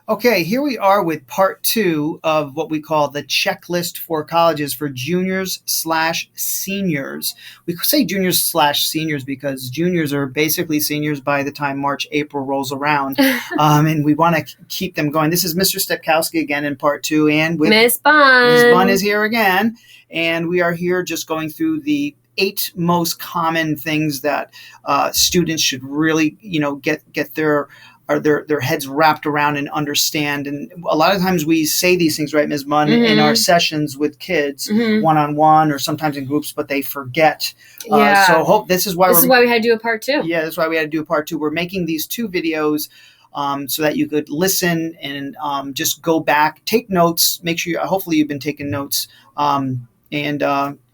Okay, here we are with part two of what we call the checklist for colleges for juniors/seniors. We say juniors/seniors because juniors are basically seniors by the time March, April rolls around. And we want to keep them going. This is Mr. Stepkowski again in part two, and with Miss Bunn. Ms. Bunn is here again. And we are here just going through the 8 most common things that students should really, get their heads wrapped around and understand. And a lot of times we say these things, right, Ms. Bunn, in our sessions with kids, one-on-one or sometimes in groups, but they forget. So this is why we had to do a part two. Yeah, that's why we had to do a part two. We're making these 2 videos so that you could listen and just go back, take notes, make sure hopefully you've been taking notes.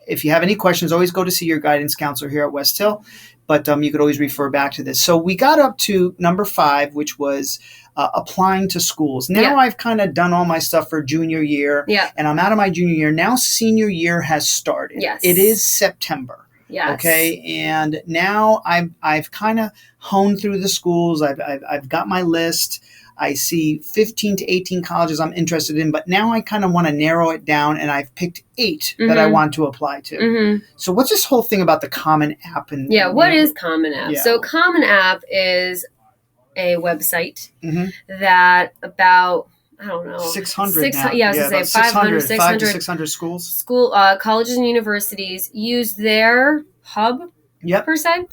If you have any questions, always go to see your guidance counselor here at West Hill. But you could always refer back to this. So we got up to number 5, which was applying to schools. Now I've kind of done all my stuff for junior year, and I'm out of my junior year. Now senior year has started. Yes. It is September. Yes. Okay. And now I've kind of honed through the schools. I've got my list. I see 15 to 18 colleges I'm interested in, but now I kind of want to narrow it down, and I've picked 8 that I want to apply to. So what's this whole thing about the Common App? What is Common App? Yeah. So Common App is a website that about, I don't know, 600 now. Yeah, I was going to say 500, 5 to 600 schools. Colleges and universities use their hub, per se,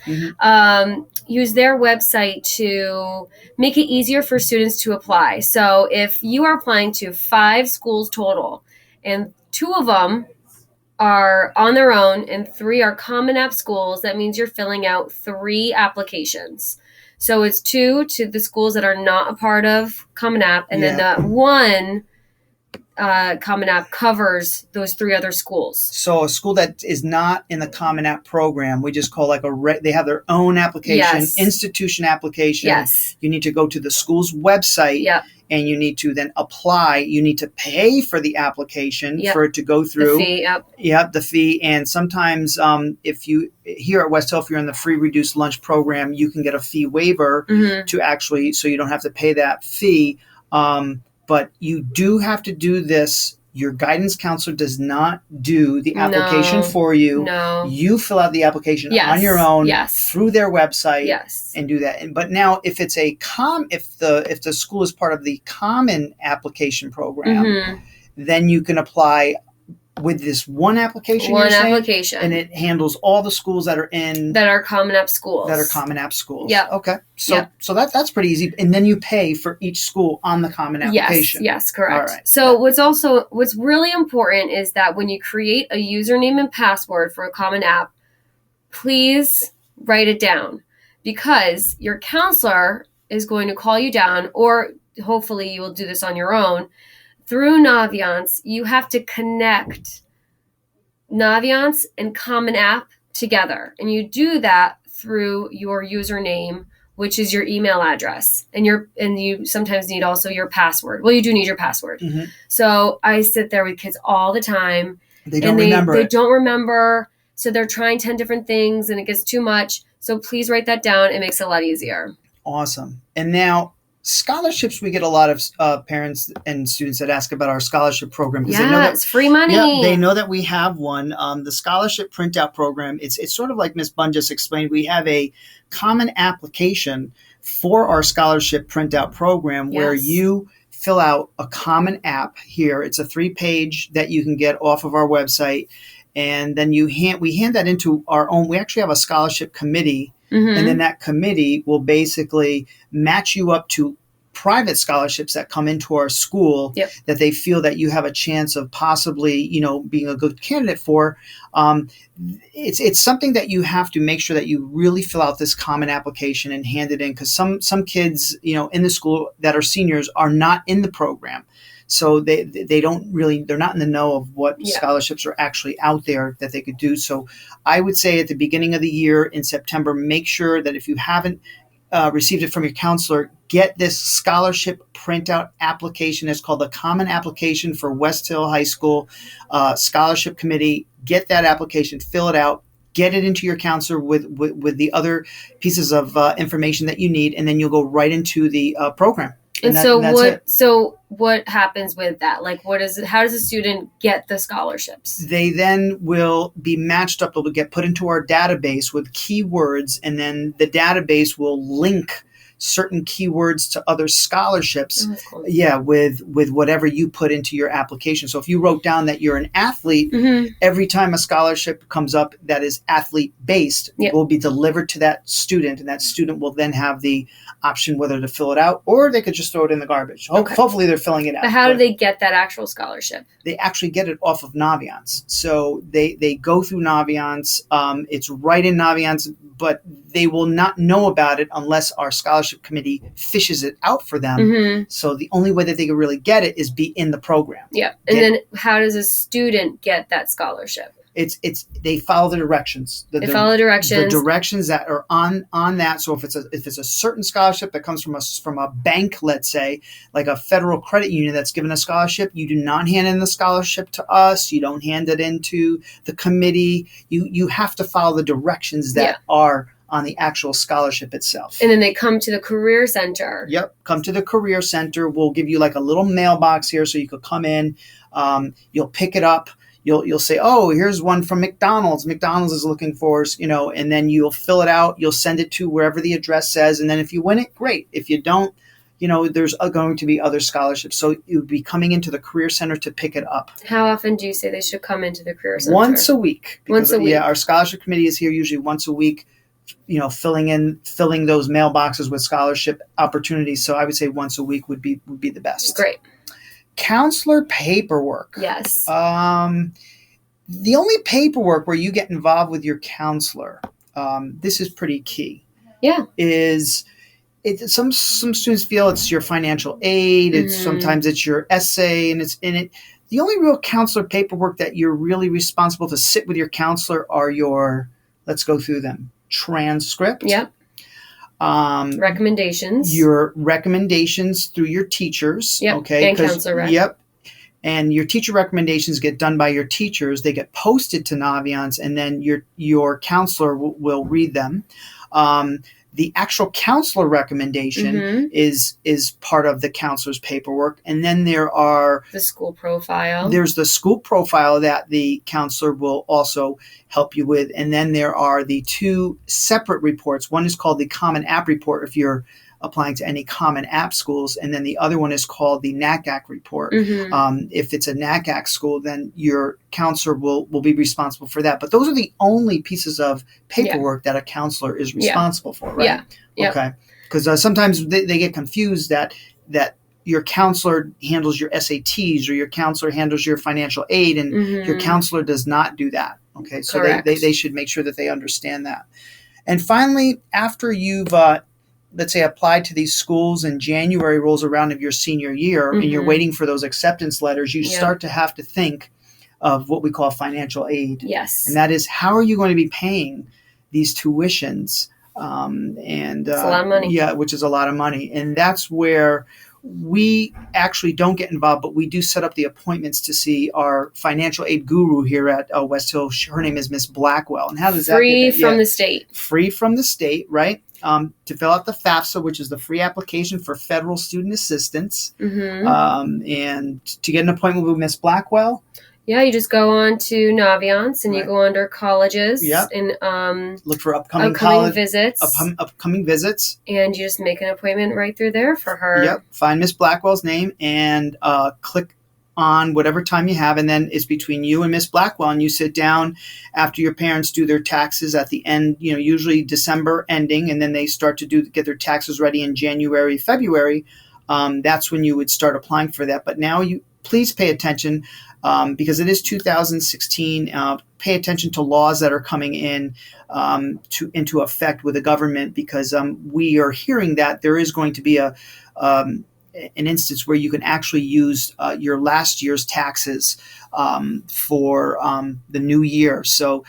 use their website to make it easier for students to apply. So if you are applying to 5 schools total, and 2 of them are on their own and 3 are Common App schools, that means you're filling out 3 applications. So it's 2 to the schools that are not a part of Common App, and then the 1 Common App covers those 3 other schools. So a school that is not in the Common App program, we just call they have their own application, institution application. Yes. You need to go to the school's website and you need to then apply. You need to pay for the application for it to go through. The fee, the fee. And sometimes if you, here at West Hill, if you're in the free reduced lunch program, you can get a fee waiver to actually, so you don't have to pay that fee. But you do have to do this. Your guidance counselor does not do the application for you. No. You fill out the application on your own through their website and do that. But now if it's if the school is part of the Common Application program, then you can apply with this one application. And it handles all the schools that are Common App schools. Yeah. Okay. So that's pretty easy. And then you pay for each school on the Common Application. Yes, correct. All right. So what's really important is that when you create a username and password for a Common App, please write it down, because your counselor is going to call you down, or hopefully you will do this on your own. Through Naviance, you have to connect Naviance and Common App together. And you do that through your username, which is your email address. And you sometimes need also your password. Well, you do need your password. So I sit there with kids all the time. They don't remember. They don't remember. So they're trying 10 different things and it gets too much. So please write that down. It makes it a lot easier. Awesome. And now, scholarships, we get a lot of parents and students that ask about our scholarship program, because they know that it's free money. They know that we have one. The scholarship printout program, it's sort of like Ms. Bunn just explained. We have a common application for our scholarship printout program where you fill out a Common App here. It's a 3-page that you can get off of our website, and then we hand that into our own. We actually have a scholarship committee. And then that committee will basically match you up to private scholarships that come into our school that they feel that you have a chance of possibly, being a good candidate for. It's something that you have to make sure that you really fill out this Common Application and hand it in, because some kids, in the school that are seniors are not in the program. So they're not in the know of what scholarships are actually out there that they could do. So I would say at the beginning of the year in September, make sure that if you haven't received it from your counselor, get this scholarship printout application. It's called the Common Application for West Hill High School Scholarship Committee. Get that application, fill it out, get it into your counselor with the other pieces of information that you need, and then you'll go right into the program. And that, so and that's what? it. So what happens with that? Like, what is it? How does a student get the scholarships? They then will be matched up. They'll get put into our database with keywords, and then the database will link certain keywords to other scholarships. Oh, that's cool. Yeah, with whatever you put into your application. So if you wrote down that you're an athlete, every time a scholarship comes up that is athlete based, Yep. it will be delivered to that student, and that student will then have the option whether to fill it out or they could just throw it in the garbage. Okay. Hopefully they're filling it out. But how do they get that actual scholarship? They actually get it off of Naviance. So they go through Naviance. It's right in Naviance, but they will not know about it unless our scholarship committee fishes it out for them. So the only way that they can really get it is be in the program. Yeah. And then how does a student get that scholarship? It's they follow the directions. They follow the directions. The directions that are on that. So if it's a certain scholarship that comes from a bank, let's say, like a federal credit union that's given a scholarship, you do not hand in the scholarship to us. You don't hand it into the committee. You have to follow the directions that are on the actual scholarship itself. And then they come to the Career Center. Yep. Come to the Career Center. We'll give you like a little mailbox here so you could come in. You'll pick it up. You'll say, oh, here's one from McDonald's. McDonald's is looking for, and then you'll fill it out. You'll send it to wherever the address says. And then if you win it, great. If you don't, there's going to be other scholarships. So you'd be coming into the Career Center to pick it up. How often do you say they should come into the Career Center? Once a week. Once a week. Yeah, our scholarship committee is here usually once a week, filling those mailboxes with scholarship opportunities. So I would say once a week would be the best. Great. Counselor paperwork. Yes. The only paperwork where you get involved with your counselor, this is pretty key. Yeah. Some students feel it's your financial aid. Sometimes it's your essay, and the only real counselor paperwork that you're really responsible to sit with your counselor are let's go through them. Transcript. Yep. Recommendations. Your recommendations through your teachers. Yep. Okay. And counselor rec. Yep. And your teacher recommendations get done by your teachers. They get posted to Naviance, and then your counselor will read them. The actual counselor recommendation is part of the counselor's paperwork. And then there are the school profile. There's the school profile that the counselor will also help you with. And then there are the two separate reports. One is called the Common App Report if you're applying to any Common App schools. And then the other one is called the NACAC report. If it's a NACAC school, then your counselor will be responsible for that. But those are the only pieces of paperwork that a counselor is responsible for, right? Yeah. Yep. Okay. Because sometimes they get confused that your counselor handles your SATs or your counselor handles your financial aid, and your counselor does not do that. Okay. So they should make sure that they understand that. And finally, after you've let's say applied to these schools and January rolls around of your senior year and you're waiting for those acceptance letters, you start to have to think of what we call financial aid. Yes. And that is, how are you going to be paying these tuitions? It's a lot of money. Yeah, which is a lot of money. And that's where we actually don't get involved, but we do set up the appointments to see our financial aid guru here at West Hill. Her name is Miss Blackwell. And how does free from the state? Free from the state, right? To fill out the FAFSA, which is the free application for federal student assistance, and to get an appointment with Miss Blackwell. Yeah, you just go on to Naviance and you go under colleges and look for upcoming visits. Upcoming visits. And you just make an appointment right through there for her. Yep. Find Miss Blackwell's name and click on whatever time you have, and then it's between you and Miss Blackwell, and you sit down after your parents do their taxes at the end, usually December ending, and then they start to get their taxes ready in January, February. That's when you would start applying for that. But now please pay attention because it is 2016. Pay attention to laws that are coming into effect with the government, because we are hearing that there is going to be an instance where you can actually use your last year's taxes for the new year. So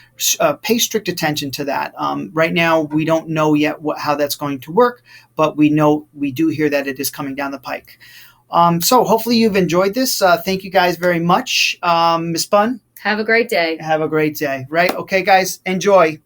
pay strict attention to that. Right now, we don't know yet how that's going to work, but we do hear that it is coming down the pike. So hopefully you've enjoyed this. Thank you guys very much. Ms. Bunn? Have a great day. Have a great day. Right? Okay, guys, enjoy.